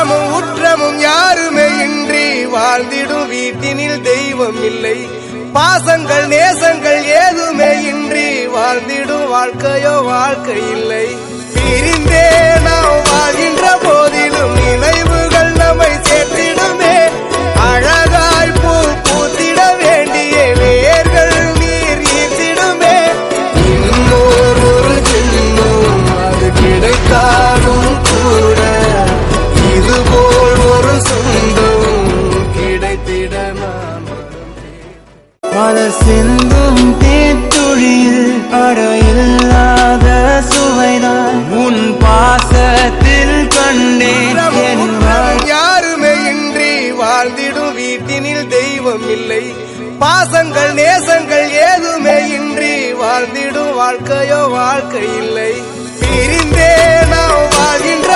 பாசமும் உற்றமும் யாருமே இன்றி வாழ்ந்திடும் வீட்டினில் தெய்வம் இல்லை. பாசங்கள் நேசங்கள் ஏதுமே இன்றி வாழ்ந்திடும் வாழ்க்கையோ வாழ்க்கை இல்லை. பிரிந்தே நாம் வாழ்கின்ற போதிலும் நினைவுகள் நம்மை சேர்த்திடுமே. அழகாய் பூ பூத்திட வேண்டிய வேர்கள் நீர் ஈர்த்திடுமே. இன்னொரு ஜென்மம் அது கிடைத்தாலும் கூட இதுபோல் ஒரு சொந்தம் கிடைத்திட நான் பல சிந்தும் தேத்துழியில் அடையில்லாத சுவைதான் உன் பாசத்தில் கண்டேன். யாருமே இன்றி வாழ்ந்திடும் வீட்டினில் தெய்வம் இல்லை. பாசங்கள் நேசங்கள் ஏதுமே இன்றி வாழ்ந்திடும் வாழ்க்கையோ வாழ்க்கை இல்லை. பிரிந்தே நாம் வாழ்கின்ற